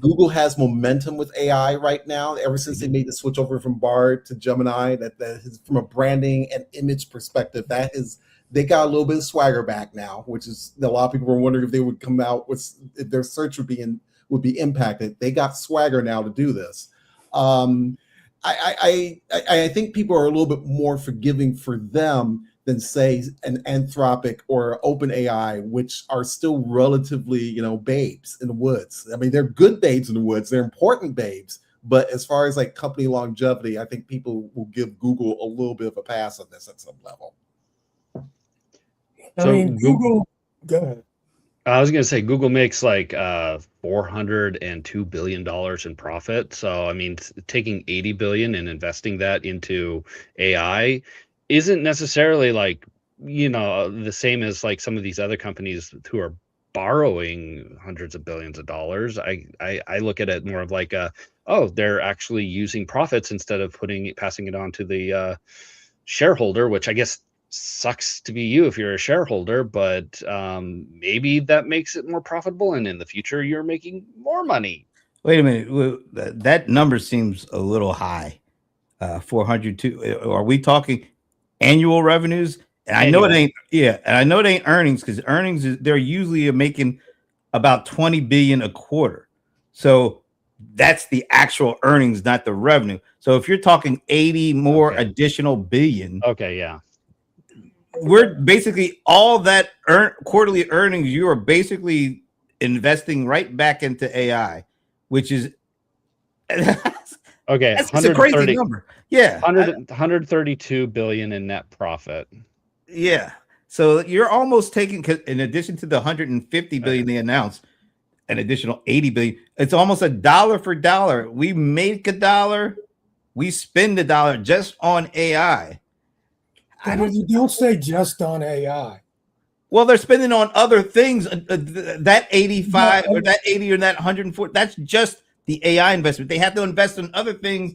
Google has momentum with AI right now. Ever since they made the switch over from Bard to Gemini, that is, from a branding and image perspective, they got a little bit of swagger back now, which is a lot of people were wondering if they would come out with, if their search would be impacted. They got swagger now to do this. I think people are a little bit more forgiving for them than say an Anthropic or OpenAI, which are still relatively, babes in the woods. I mean, they're good babes in the woods. They're important babes. But as far as like company longevity, I think people will give Google a little bit of a pass on this at some level. I mean, Google, go ahead. I was going to say Google makes like $402 billion in profit. So, I mean, taking 80 billion and investing that into AI isn't necessarily like, the same as like some of these other companies who are borrowing hundreds of billions of dollars. I look at it more of like they're actually using profits instead of passing it on to the shareholder, which I guess sucks to be you if you're a shareholder, but maybe that makes it more profitable, and in the future you're making more money. Wait a minute, that number seems a little high. 402. Are we talking annual revenues? And annual. I know it ain't. Yeah, and I know it ain't earnings, because earnings they're usually making about 20 billion a quarter. So that's the actual earnings, not the revenue. So if you're talking 80 more additional billion, yeah. We're basically all that quarterly earnings you are basically investing right back into AI, which is that's a crazy number. Yeah, 132 billion in net profit. Yeah, so you're almost taking, in addition to the 150 billion they announced, an additional 80 billion. It's almost a dollar for dollar. We make a dollar, we spend a dollar just on AI. You don't say just on AI. Well, they're spending on other things. That 85 or that 80 or that 140, that's just the AI investment. They have to invest in other things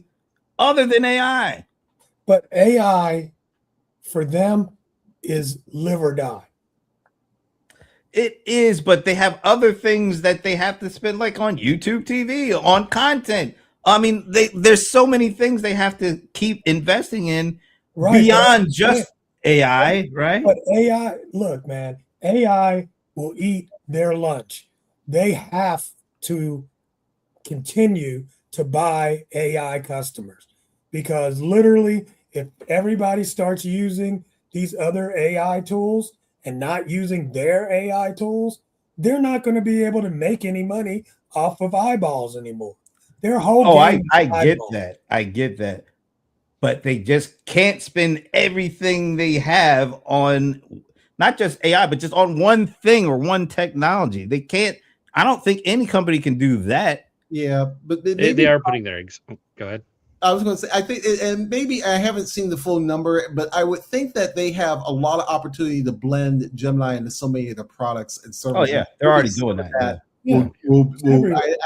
other than AI. But AI for them is live or die. It is, but they have other things that they have to spend, like on YouTube TV, on content. I mean, there's so many things they have to keep investing in. Right, beyond just AI, right? But AI, look, man, AI will eat their lunch. They have to continue to buy AI customers, because literally, if everybody starts using these other AI tools and not using their AI tools, they're not going to be able to make any money off of eyeballs anymore. Their whole I get that. I get that. But they just can't spend everything they have on not just AI, but just on one thing or one technology. They can't. I don't think any company can do that. Yeah, but they are putting their eggs. Oh, go ahead. I was going to say, I think, and maybe I haven't seen the full number, but I would think that they have a lot of opportunity to blend Gemini into so many of their products and services. Oh yeah, they're already doing that.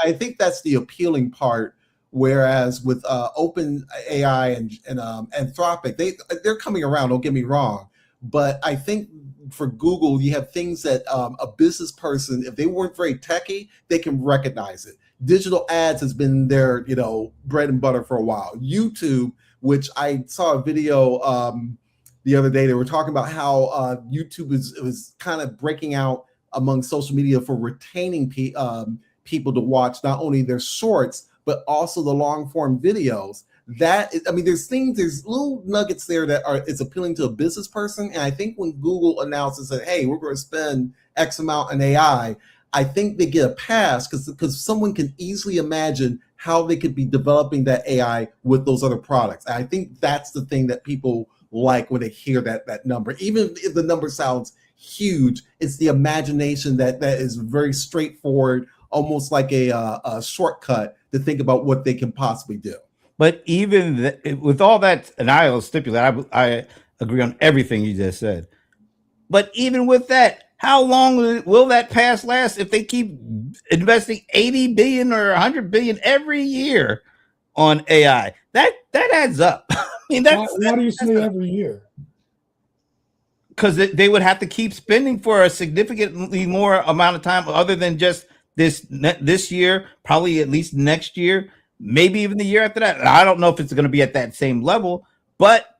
I think that's the appealing part. Whereas with Open AI and Anthropic, they're coming around. Don't get me wrong, but I think for Google, you have things that a business person, if they weren't very techy, they can recognize it. Digital ads has been their bread and butter for a while. YouTube, which I saw a video the other day, they were talking about how YouTube was kind of breaking out among social media for retaining people to watch not only their shorts, but also the long form videos. There's little nuggets there that it's appealing to a business person. And I think when Google announces that, hey, we're going to spend X amount on AI, I think they get a pass because someone can easily imagine how they could be developing that AI with those other products. And I think that's the thing that people like when they hear that number. Even if the number sounds huge, it's the imagination that is very straightforward, almost like a shortcut to think about what they can possibly do. But even with all that, and I'll stipulate, I agree on everything you just said. But even with that, how long will that pass last if they keep investing 80 billion or 100 billion every year on AI? That adds up. I mean, why do you say every year? Because they would have to keep spending for a significantly more amount of time, other than just this year, probably at least next year, maybe even the year after that. I don't know if it's going to be at that same level, but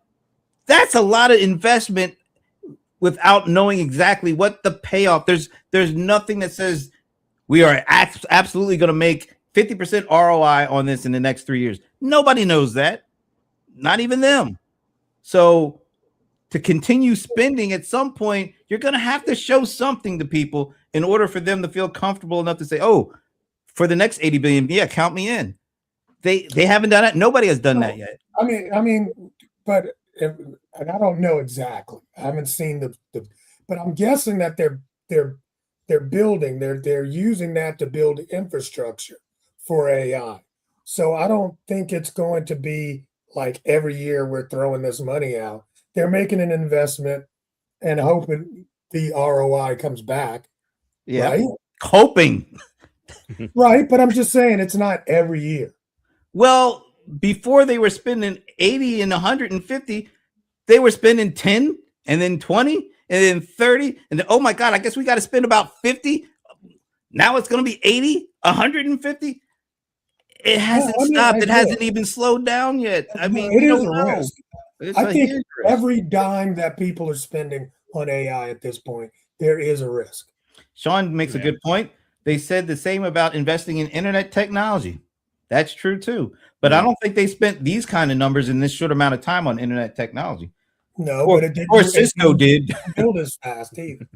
that's a lot of investment without knowing exactly what the payoff. There's nothing that says we are absolutely going to make 50% ROI on this in the next 3 years. Nobody knows that, not even them. So to continue spending, at some point, you're going to have to show something to people in order for them to feel comfortable enough to say, oh, for the next 80 billion, yeah, count me in. They haven't done it. Nobody has done that yet. I mean, but and I don't know exactly. I haven't seen the but I'm guessing that they're building, they're using that to build infrastructure for AI. So I don't think it's going to be like every year we're throwing this money out. They're making an investment and hoping the ROI comes back. Yeah, right? Hoping. Right, but I'm just saying it's not every year. Well, before they were spending 80 and 150, they were spending 10 and then 20 and then 30. And then, oh my God, I guess we got to spend about 50. Now it's going to be 80, 150. It hasn't stopped. It hasn't even slowed down yet. I mean, it is a risk. I think risk. every dime that people are spending on AI at this point, there is a risk. Sean makes a good point. They said the same about investing in internet technology. That's true too. But I don't think they spent these kind of numbers in this short amount of time on internet technology. No, but it did. Or Cisco did. Build as fast either.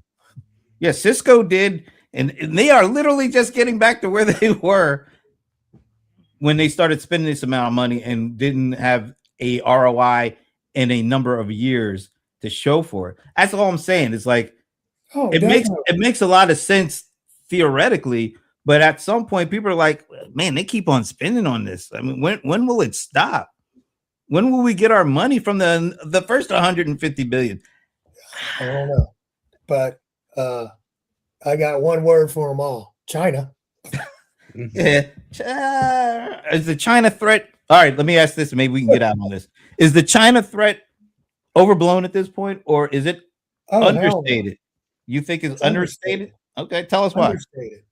Yeah, Cisco did, and they are literally just getting back to where they were when they started spending this amount of money and didn't have a ROI in a number of years to show for it. That's all I'm saying. It's like it makes a lot of sense theoretically, but at some point people are like, man, they keep on spending on this. I mean, when will it stop? When will we get our money from the first 150 billion? I don't know, but I got one word for them all: China. Yeah, is the China threat? All right, let me ask this. Maybe we can get out on this. Is the China threat overblown at this point, or is it understated? You think it's understated? Okay, tell us why. Understated.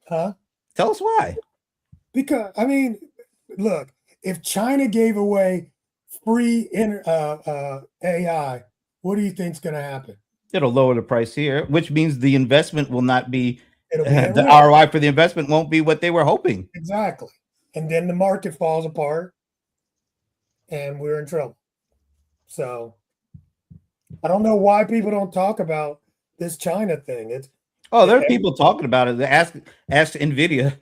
Huh? Tell us why. Because I mean, look, if China gave away free AI, what do you think's going to happen? It'll lower the price here, which means the investment will not be the ROI for the investment won't be what they were hoping. Exactly. And then the market falls apart and we're in trouble. So I don't know why people don't talk about this China thing. There are people talking about it. Ask NVIDIA.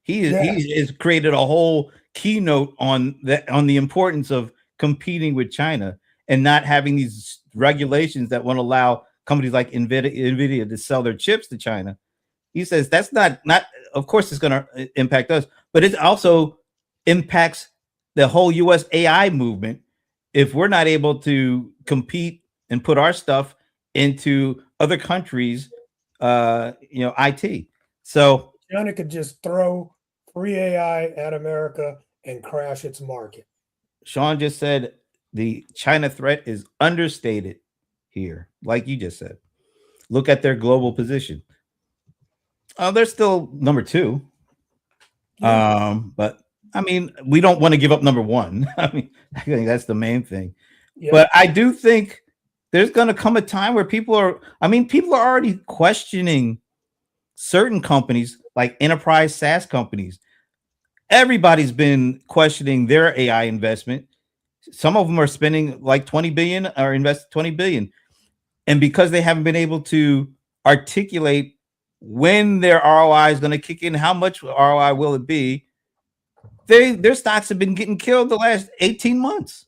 He has created a whole keynote on the importance of competing with China and not having these regulations that won't allow companies like NVIDIA to sell their chips to China. He says that's not of course it's going to impact us, but it also impacts the whole US AI movement if we're not able to compete and put our stuff into other countries, IT. So China could just throw free AI at America and crash its market. Sean just said the China threat is understated here, like you just said. Look at their global position. They're still number 2. Yeah. But I mean, we don't want to give up number 1. I mean, I think that's the main thing. Yeah. But I do think there's going to come a time where people are already questioning certain companies like enterprise SaaS companies. Everybody's been questioning their AI investment. Some of them are spending like 20 billion or invest 20 billion. And because they haven't been able to articulate when their ROI is going to kick in, how much ROI will it be, their stocks have been getting killed the last 18 months.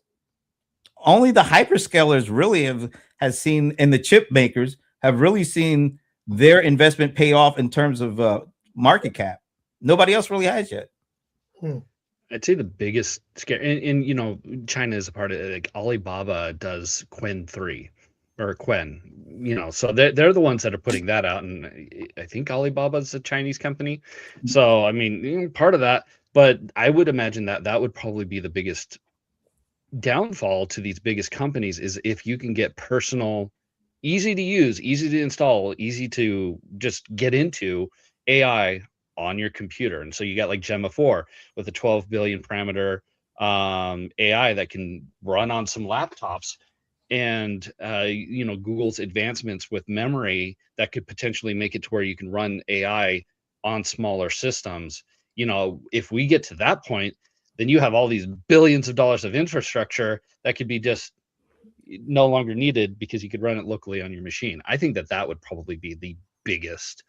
Only the hyperscalers really has seen, and the chip makers have really seen their investment pay off in terms of market cap. Nobody else really has yet. I'd say the biggest scare, and you know, China is a part of it. Like Alibaba does Qwen 3 or Quen, you know, so they're the ones that are putting that out. And I think Alibaba is a Chinese company. So, I mean, part of that, but I would imagine that that would probably be the biggest downfall to these biggest companies is if you can get personal, easy to use, easy to install, easy to just get into AI on your computer. And so you got like Gemma 4 with a 12 billion parameter AI that can run on some laptops, and you know, Google's advancements with memory that could potentially make it to where you can run AI on smaller systems. You know, if we get to that point, then you have all these billions of dollars of infrastructure that could be just no longer needed because you could run it locally on your machine. I think that that would probably be the biggest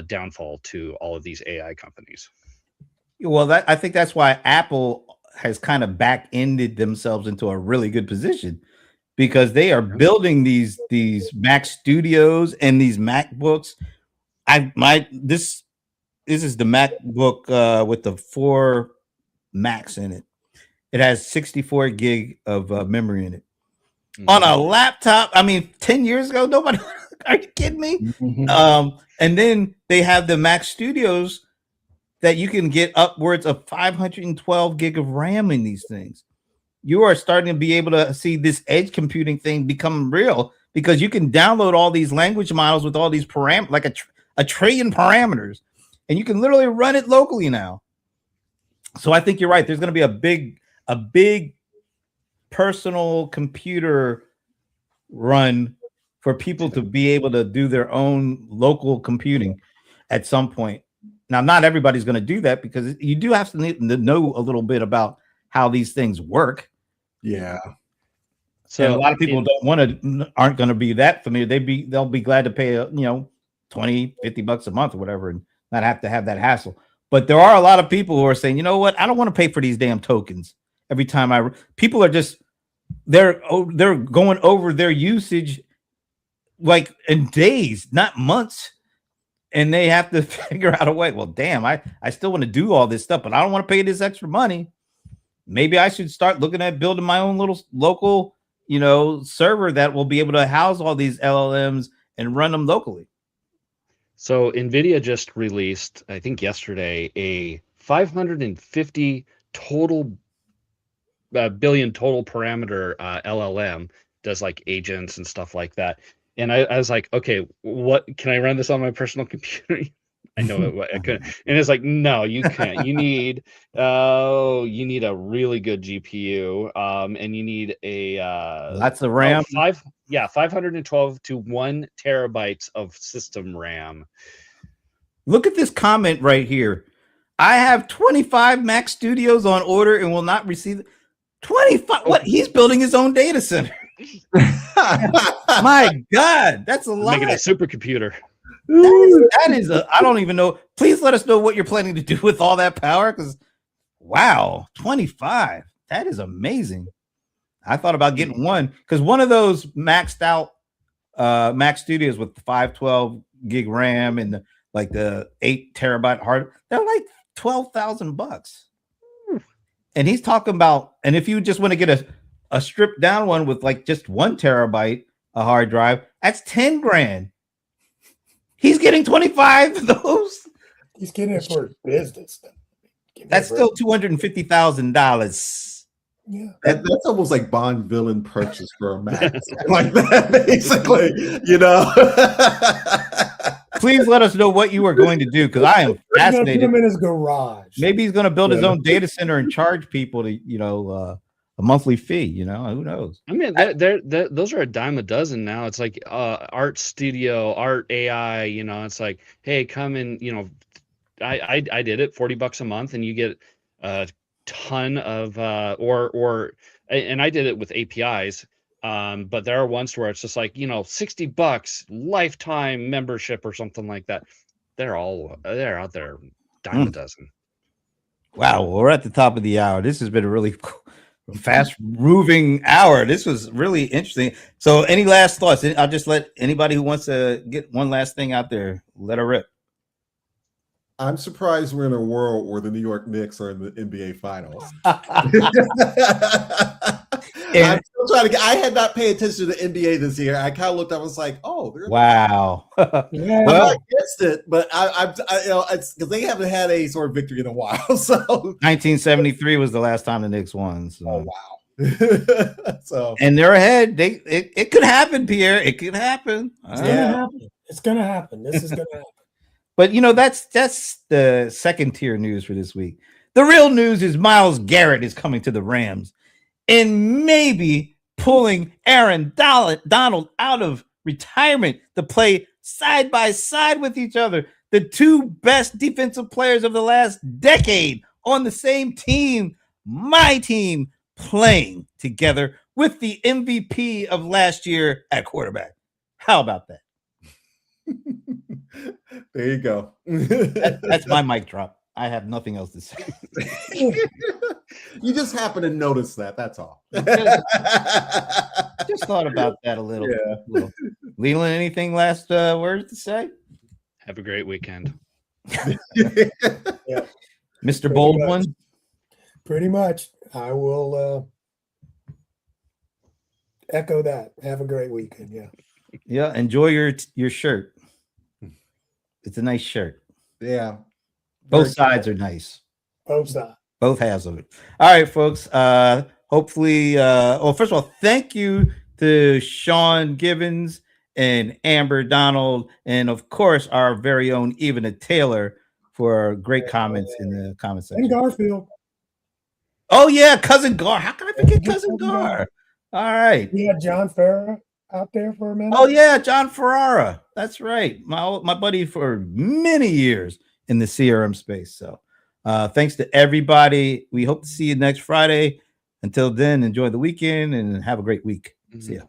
downfall to all of these AI companies. Well, I think that's why Apple has kind of back-ended themselves into a really good position, because they are building these Mac Studios and these MacBooks. This is the MacBook with the 4 Macs in it. It has 64 gig of memory in it. On a laptop. I mean, 10 years ago, nobody. Are you kidding me? And then they have the Mac Studios that you can get upwards of 512 gig of RAM in these things. You are starting to be able to see this edge computing thing become real, because you can download all these language models with all these parameters, like a trillion parameters, and you can literally run it locally now. So I think you're right. There's going to be a big personal computer run for people to be able to do their own local computing at some point. Now, not everybody's going to do that, because you do have to know a little bit about how these things work. Yeah. So and a lot of people aren't going to be that familiar. They'll be glad to pay, $20, $50 a month or whatever, and not have to have that hassle. But there are a lot of people who are saying, you know what? I don't want to pay for these damn tokens every time people are just, they're going over their usage like in days, not months. And they have to figure out a way. Well, damn, I still want to do all this stuff, but I don't want to pay this extra money. Maybe I should start looking at building my own little local, server that will be able to house all these LLMs and run them locally. So NVIDIA just released, I think yesterday, a 550 total billion total parameter LLM, does like agents and stuff like that. And I was like, okay, what can I run this on my personal computer? I know I couldn't. And it's like, no, you can't. You need a really good GPU, and you need a lots of RAM. 512 to 1 terabytes of system RAM. Look at this comment right here. I have 25 Mac Studios on order and will not receive 25. What? He's building his own data center. My God, that's a lot. Making a supercomputer. That is I don't even know. Please let us know what you're planning to do with all that power, because wow, 25. That is amazing. I thought about getting one, because one of those maxed out Mac Studios with the 512 gig RAM and the 8 terabyte hard, they're like $12,000. And he's talking about, and if you just want to get a stripped down one with like just 1 terabyte a hard drive, that's $10,000. He's getting 25 of those. He's getting it for his business. That's still $250,000. Yeah, that's almost like Bond villain purchase for a Mac, like that, basically. Please let us know what you are going to do, because I am fascinated. Put him in his garage. Maybe he's going to build his own data center and charge people to, a monthly fee. Who knows? I mean, those are a dime a dozen now. It's like Art Studio, Art AI. It's like, hey, come and I did it, $40 a month, and you get a ton of and I did it with APIs. But there are ones where it's just like, $60 lifetime membership or something like that. They're out there, dime a dozen. Wow, we're at the top of the hour. This has been a really fast moving hour. This was really interesting. So any last thoughts? I'll just let anybody who wants to get one last thing out there, let her rip. I'm surprised we're in a world where the New York Knicks are in the NBA Finals. I'm still trying to get. I had not paid attention to the NBA this year. I kind of looked. I was like, "Oh, they're Wow. Yeah. I'm not against it," but I you know, it's because they haven't had a sort of victory in a while. So 1973 was the last time the Knicks won. So. oh wow. So And they're ahead. It could happen, Pierre. It could happen. It's gonna happen. It's gonna happen. This is gonna happen. But you know, that's the second tier news for this week. The real news is Myles Garrett is coming to the Rams and maybe pulling Aaron Donald out of retirement to play side by side with each other. The two best defensive players of the last decade on the same team, my team, playing together with the MVP of last year at quarterback. How about that? there you go. That's my mic drop. I have nothing else to say. You just happen to notice that. That's all. Just thought about that a little. Yeah. Leland, anything last words to say? Have a great weekend. Mr. Pretty Baldwin? much. Pretty much. I will echo that. Have a great weekend. Yeah. Yeah, enjoy your shirt. It's a nice shirt. Yeah. Both sides are nice. Both sides. Both halves of it. All right, folks. Hopefully, well, first of all, thank you to Sean Gibbons and Amber Donald, and of course, our very own Evana Taylor for great comments in the comment section. And Garfield. Oh yeah, cousin Gar. How can I forget cousin Gar? All right. We had John Farrar out there for a minute. Oh yeah, John Ferrara. That's right. My buddy for many years in the CRM space. So thanks to everybody. We hope to see you next Friday. Until then, enjoy the weekend and have a great week. See ya.